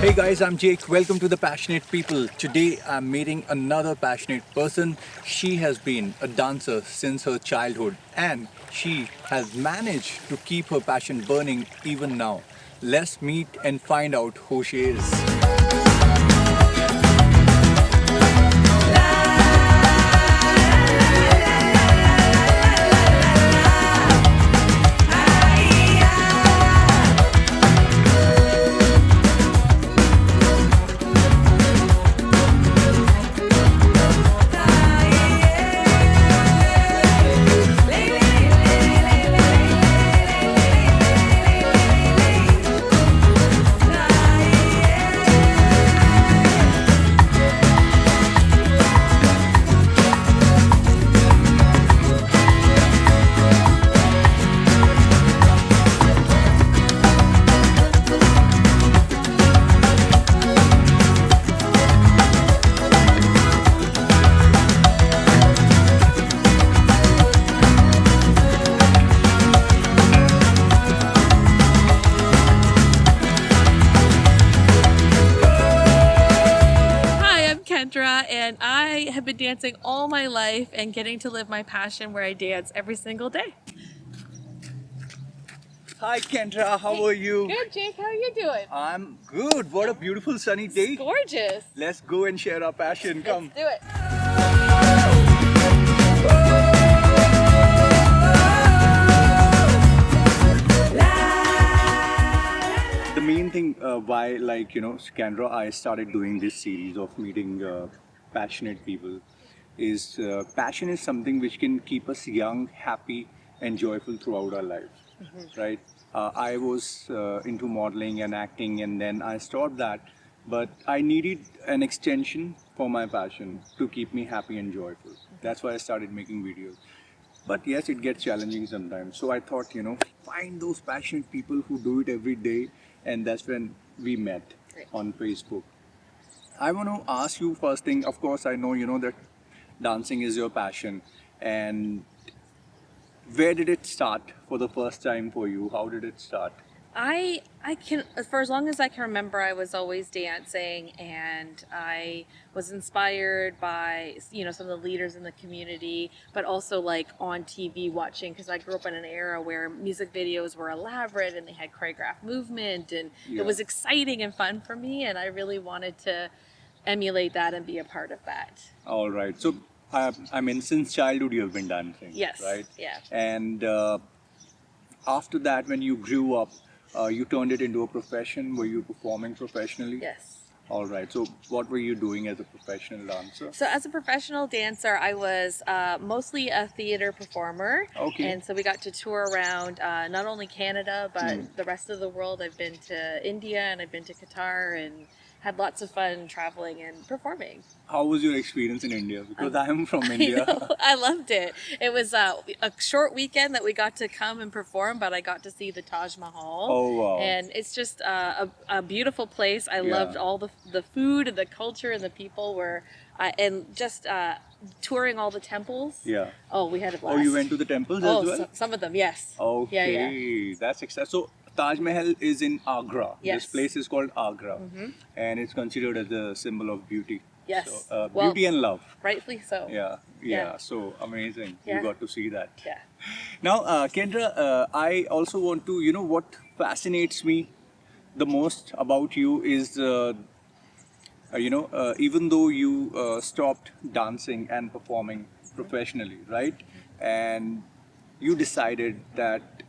Hey guys, I'm Jake. Welcome to The Passionate People. Today I'm meeting another passionate person. She has been a dancer since her childhood and she has managed to keep her passion burning even now. Let's meet and find out who she is. Hi, I'm Kendra, and I have been dancing all my life and getting to live my passion where I dance every single day. Hi Kendra, how are you? Good, Jake. How are you doing? I'm good. What a beautiful sunny day. Gorgeous. Let's go and share our passion. Come. Let's do it. The main thing why, Kendra, I started doing this series of meeting passionate people is passion is something which can keep us young, happy, and joyful throughout our lives, right? I was into modeling and acting, and then I stopped that, but I needed an extension for my passion to keep me happy and joyful. That's why I started making videos. But yes, it gets challenging sometimes. So I thought, find those passionate people who do it every day. And that's when we met Great. on Facebook. I want to ask you first thing. Of course, I know, that dancing is your passion. And where did it start for the first time for you? How did it start? I can, for as long as I can remember, I was always dancing, and I was inspired by some of the leaders in the community, but also like on TV watching, because I grew up in an era where music videos were elaborate and they had choreographed movement, and Yeah. it was exciting and fun for me, and I really wanted to emulate that and be a part of that. All right. So, I mean, since childhood you have been dancing, Yes. right? Yeah. And after that, when you grew up, you turned it into a profession. Were you performing professionally? Yes. All right. So, what were you doing as a professional dancer? So as a professional dancer, I was mostly a theater performer. Okay. And so we got to tour around not only Canada, but the rest of the world. I've been to India and I've been to Qatar and had lots of fun traveling and performing. How was your experience in India? Because I am from I India. know, I loved it. It was a short weekend that we got to come and perform, but I got to see the Taj Mahal. Oh, wow. And it's just a beautiful place. I Yeah. loved all the food and the culture and the people were, and just touring all the temples. Yeah. Oh, we had a blast. Oh, you went to the temples Oh, as well? some of them, yes. Okay, Yeah. that's exciting. So Taj Mahal is in Agra. Yes. This place is called Agra, and it's considered as a symbol of beauty. Yes. So, Well, beauty and love. Rightfully so. Yeah, yeah. Yeah. So amazing. Yeah. You got to see that. Yeah. Now, Kendra, I also want to, what fascinates me the most about you is, even though you stopped dancing and performing professionally, right? And you decided that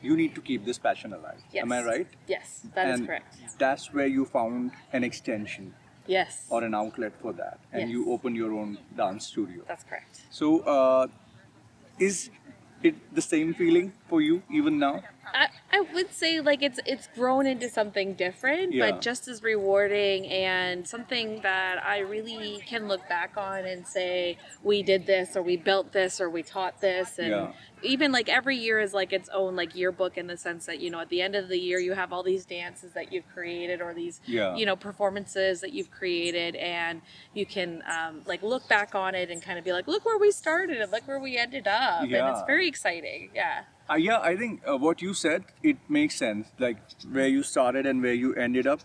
you need to keep this passion alive. Yes. Am I right? Yes, that is And correct. that's where you found an extension Yes. or an outlet for that, and Yes. you opened your own dance studio. That's correct. So, is it the same feeling for you even now? I would say like it's grown into something different, Yeah. but just as rewarding and something that I really can look back on and say we did this or we built this or we taught this, and Yeah. even like every year is like its own like yearbook in the sense that at the end of the year you have all these dances that you've created or these Yeah. performances that you've created, and you can like look back on it and kind of be like, look where we started and look where we ended up, and it's Yeah. very exciting. Yeah. Yeah, I think what you said, it makes sense. Like where you started and where you ended up.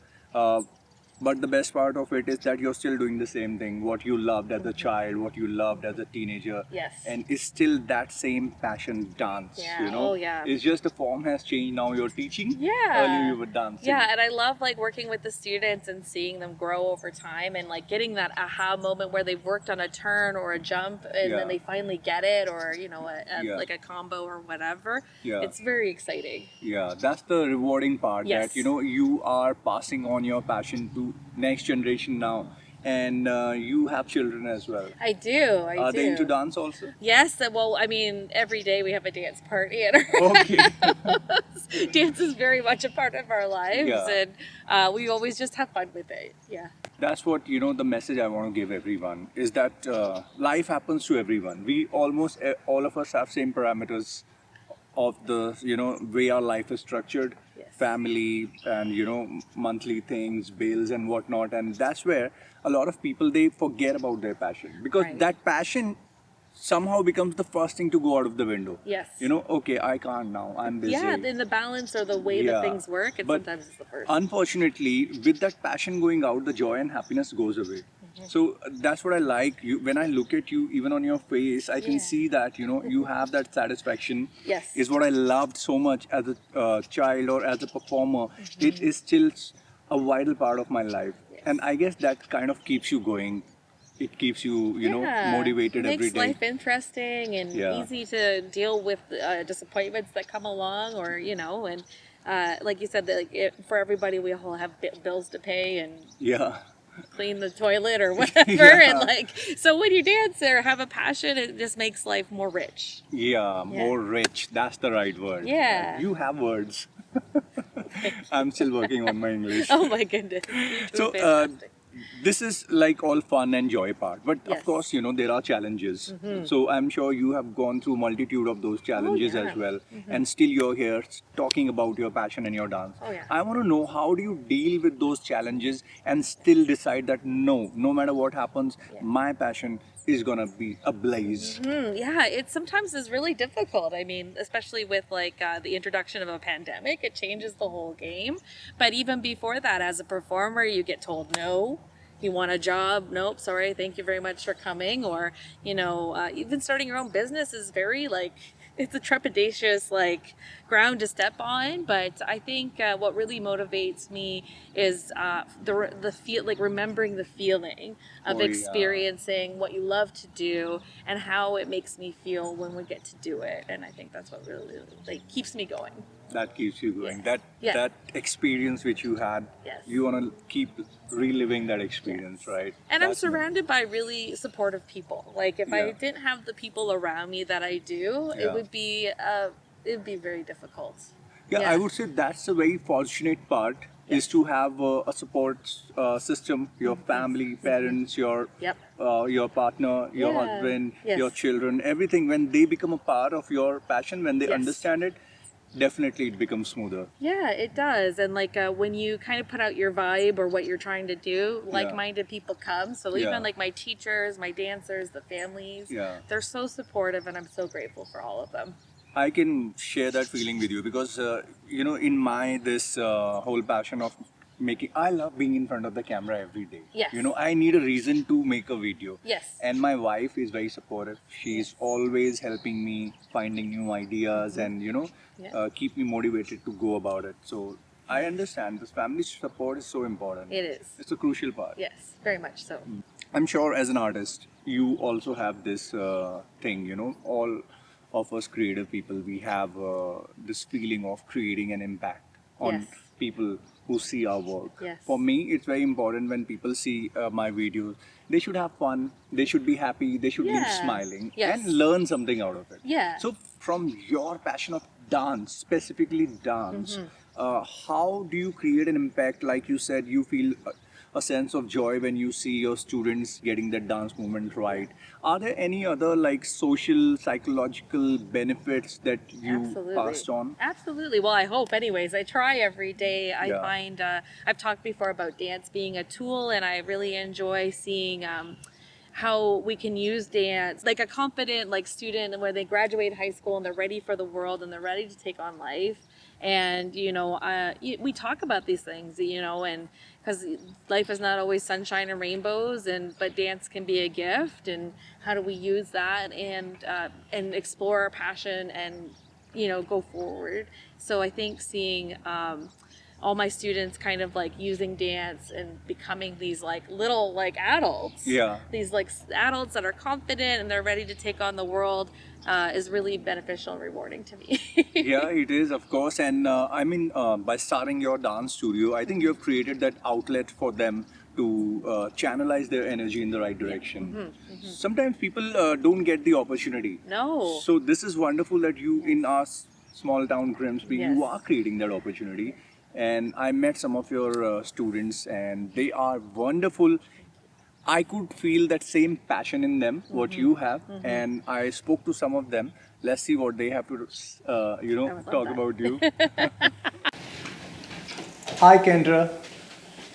But the best part of it is that you're still doing the same thing, what you loved as a child, what you loved as a teenager. Yes. And it's still that same passion, dance, Yeah. you know? Oh, yeah. It's just the form has changed. Now you're teaching. Yeah. Earlier you were dancing. Yeah, and I love like working with the students and seeing them grow over time and like getting that aha moment where they've worked on a turn or a jump and Yeah. then they finally get it, or you know, Yeah. like a combo or whatever. Yeah. It's very exciting. Yeah, that's the rewarding part, Yes. that, you know, you are passing on your passion to next generation now. And you have children as well. I do. I Are do. they into dance also? Yes, well, I mean, every day we have a dance party at our Okay. house. Dance is very much a part of our lives, Yeah. and we always just have fun with it. Yeah. That's what, you know, the message I want to give everyone is that life happens to everyone. We almost all of us have same parameters of the, you know, way our life is structured. Yes. Family and, you know, monthly things, bills and whatnot. And that's where a lot of people, they forget about their passion, because Right. that passion somehow becomes the first thing to go out of the window. Yes. You know, okay, I can't now, I'm busy. Yeah, in the balance or the way Yeah. that things work, and But sometimes it's the first. Unfortunately, with that passion going out, the joy and happiness goes away. Mm-hmm. So that's what I like. You, when I look at you, even on your face, I can Yeah. see that, you know, you have that satisfaction. Yes. Is what I loved so much as a child or as a performer. Mm-hmm. It is still a vital part of my life, Yes. and I guess that kind of keeps you going. It keeps you, you know, Yeah. motivated Makes every day. life interesting and Yeah. easy to deal with disappointments that come along, or you know, and like you said, that like for everybody, we all have bills to pay and Yeah. clean the toilet or whatever, Yeah. and like so when you dance or have a passion, it just makes life more rich. Yeah, Yeah. more rich. That's the right word. Yeah. You have words. I'm still working on my English. Oh my goodness! You do So, fantastic. This is like all fun and joy part, but Yes. Mm-hmm. of course, you know, there are challenges. So I'm sure you have gone through multitude of those challenges yeah. as well, and still you're here talking about your passion and your dance. Oh, yeah. I want to know, how do you deal with those challenges and still decide that no matter what happens, Yeah. my passion is gonna be ablaze. Yeah, it sometimes is really difficult. I mean, especially with like the introduction of a pandemic, it changes the whole game. But even before that, as a performer, you get told no. You want a job? Nope, sorry, thank you very much for coming. Or, you know, even starting your own business is very like, it's a trepidatious like ground to step on. But I think what really motivates me is the feel, like remembering the feeling of Oh, yeah. experiencing what you love to do and how it makes me feel when we get to do it. And I think that's what really like keeps me going. That keeps you going. Yes. That Yeah. that experience which you had, Yes. you want to keep reliving that experience, right? And I'm That's- surrounded by really supportive people. Like if I Yeah. didn't have the people around me that I do, Yeah. it would be very difficult. Yeah, Yeah. I would say that's a very fortunate part, is to have a support system, your family, parents, Yep. your partner, your Yeah. husband, Yes. your children, everything. When they become a part of your passion, when they Yes. understand it, definitely it becomes smoother. Yeah, it does. And like when you kind of put out your vibe or what you're trying to do, like-minded people come. So Yeah. even like my teachers, my dancers, the families, Yeah. they're so supportive, and I'm so grateful for all of them. I can share that feeling with you, because you know, in my this whole passion of making, I love being in front of the camera every day. Yes. You know, I need a reason to make a video. Yes. And my wife is very supportive. She's always helping me finding new ideas and, you know, Yeah. keep me motivated to go about it. So I understand this family support is so important. It is. It's a crucial part. Yes, very much so. I'm sure as an artist, you also have this thing, you know, all of us creative people, we have this feeling of creating an impact on Yes. people who see our work. Yes. For me, it's very important when people see my videos, they should have fun, they should be happy, they should leave Yeah. smiling Yes. and learn something out of it. Yeah. So from your passion of dance, specifically dance, how do you create an impact? Like you said, you feel a sense of joy when you see your students getting that dance movement right. Are there any other like social, psychological benefits that you Absolutely. passed on? Absolutely. Well, I hope, anyways. I try every day. I Yeah. find I've talked before about dance being a tool, and I really enjoy seeing how we can use dance like a confident like student where they graduate high school and they're ready for the world and they're ready to take on life. And we talk about these things, and because life is not always sunshine and rainbows, but dance can be a gift. And how do we use that and explore our passion and go forward? So I think seeing all my students kind of like using dance and becoming these like little like adults, Yeah. these like adults that are confident and they're ready to take on the world, is really beneficial and rewarding to me. Yeah, it is, of course. And by starting your dance studio, I think you have created that outlet for them to channelize their energy in the right direction. Sometimes people don't get the opportunity. No. So this is wonderful that you, in our small town Grimsby, you Yes. are creating that opportunity. And I met some of your students, and they are wonderful. I could feel that same passion in them, what you have, and I spoke to some of them. Let's see what they have to, I would love talk that. about you. Hi, Kendra.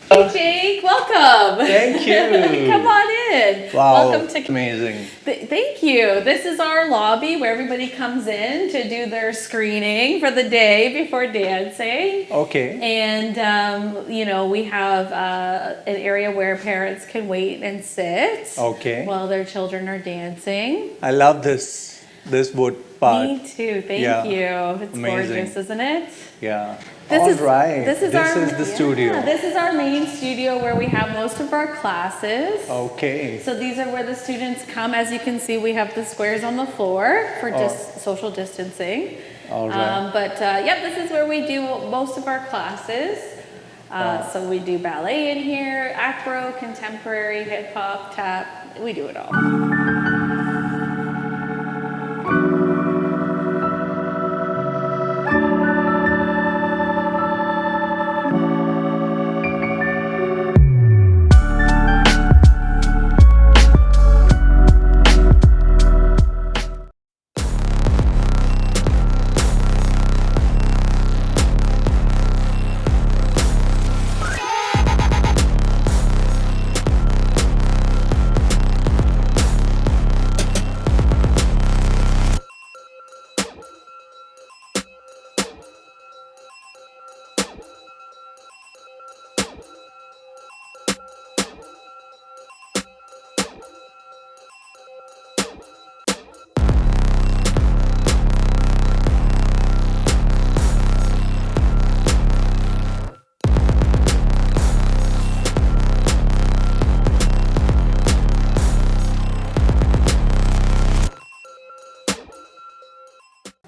Hey Jake, welcome. Thank you. Come on in. Wow, Welcome to. amazing. Thank you. This is our lobby where everybody comes in to do their screening for the day before dancing. Okay. And we have an area where parents can wait and sit Okay. while their children are dancing. I love this wood part. Me too. Thank Yeah. you. It's Amazing. gorgeous, isn't it? Yeah. This All is right. This is the studio. Yeah, this is our main studio where we have most of our classes. Okay. So these are where the students come. As you can see, we have the squares on the floor for just social distancing. All right. This is where we do most of our classes. So we do ballet in here, acro, contemporary, hip hop, tap. We do it all.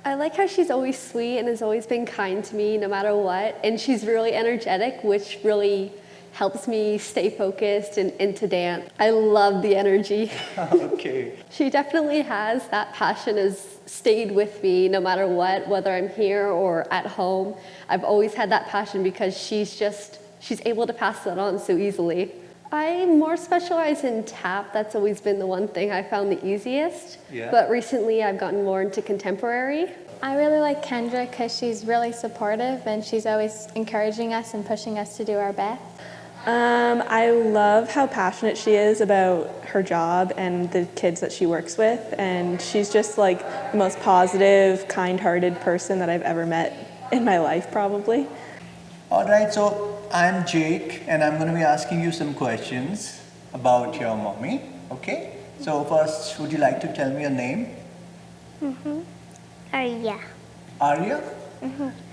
I like how she's always sweet and has always been kind to me no matter what. And she's really energetic, which really helps me stay focused and into dance. I love the energy. Okay. She definitely has that passion has stayed with me no matter what, whether I'm here or at home. I've always had that passion because she's able to pass that on so easily. I more specialize in tap. That's always been the one thing I found the easiest. Yeah. But recently I've gotten more into contemporary. I really like Kendra because she's really supportive and she's always encouraging us and pushing us to do our best. I love how passionate she is about her job and the kids that she works with, and she's just like the most positive, kind-hearted person that I've ever met in my life, probably. All right, so I'm Jake, and I'm going to be asking you some questions about your mommy, okay? So first, would you like to tell me your name? Arya. Arya?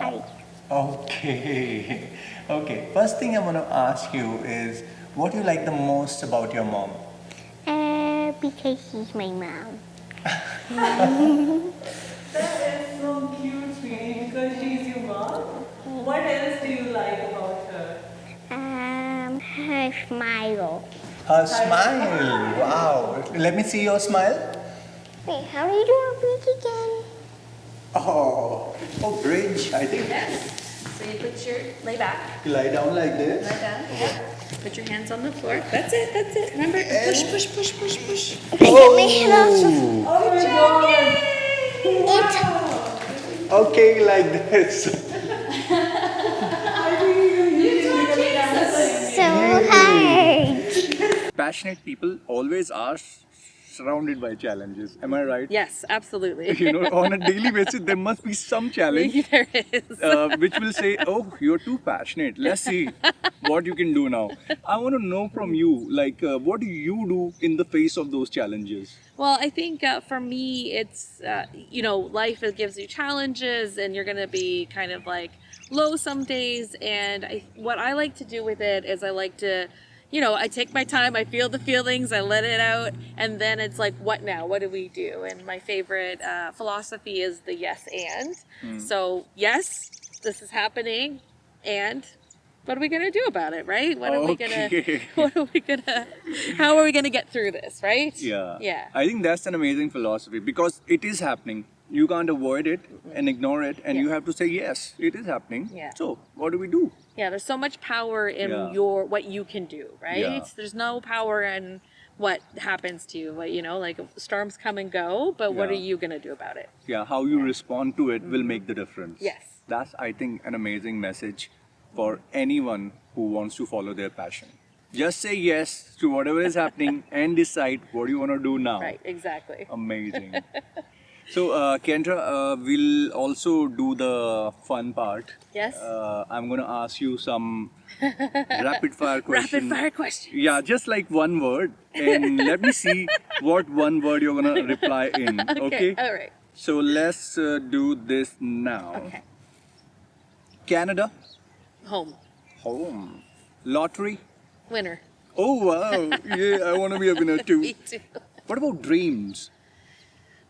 Arya. Okay. Okay, first thing I want to ask you is, what do you like the most about your mom? Because she's my mom. That is so cute, sweetie, because she's your mom. What else do you like about her? Her smile. Her smile, wow. Let me see your smile. Wait, how do you do a bridge again? Oh, bridge, I think. Yes. So you put your, lay back, You lie down like this. lie down. Yeah. Put your hands on the floor. That's it. Remember, push. Okay, get my head off. Oh, It's Okay, like this. so hard. passionate people always are surrounded by challenges. Am I right? Yes, absolutely. You know, on a daily basis, there must be some challenge There is. which will say, "Oh, you're too passionate. Let's see what you can do now." I want to know from you, like, what do you do in the face of those challenges? Well, I think for me, it's, life it gives you challenges and you're going to be kind of like low some days. And what I like to do with it is I like to, I take my time, I feel the feelings, I let it out. And then it's like, what now? What do we do? And my favorite philosophy is the yes and. So, yes, this is happening. And what are we gonna do about it, right? How are we gonna get through this, right? Yeah. Yeah. I think that's an amazing philosophy because it is happening. You can't avoid it and ignore it, and you Yeah. have to say, yes, it is happening. Yeah. So, what do we do? Yeah, there's so much power in Yeah. what you can do, right? Yeah. There's no power in what happens to you. But, like storms come and go, but what are Yeah. you gonna do about it? Yeah, how you respond to it will make the difference. Yes. That's, I think, an amazing message for anyone who wants to follow their passion. Just say yes to whatever is happening and decide what you want to do now. Right, exactly. Amazing. So, Kendra, we'll also do the fun part. Yes. I'm going to ask you some rapid fire questions. Rapid fire question. Yeah, just like one word. And let me see what one word you're going to reply in. Okay? All right. So, let's do this now. Okay. Canada, Home. home. Lottery. Winner. Oh, wow. Yeah, I want to be a winner too. Me too. What about dreams?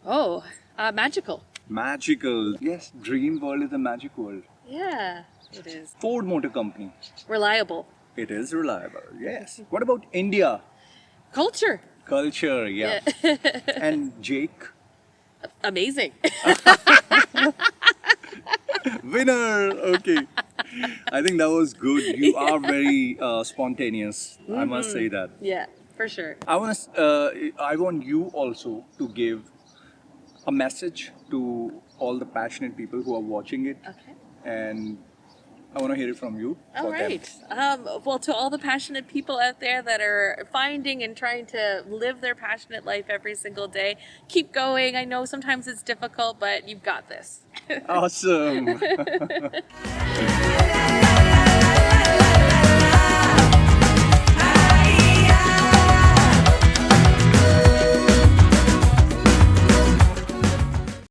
Oh, magical. Magical. Yes, dream world is a magic world. Yeah, it is. Ford Motor Company. Reliable. It is reliable. Yes. What about India? Culture. Culture. Yeah. And Jake. Amazing. Winner. Okay. I think that was good. You are very spontaneous. I must say that. Yeah, for sure. I want you also to give a message to all the passionate people who are watching it, Okay. and I want to hear it from you. All for them. right. Well, to all the passionate people out there that are finding and trying to live their passionate life every single day, keep going. I know sometimes it's difficult, but you've got this. Awesome.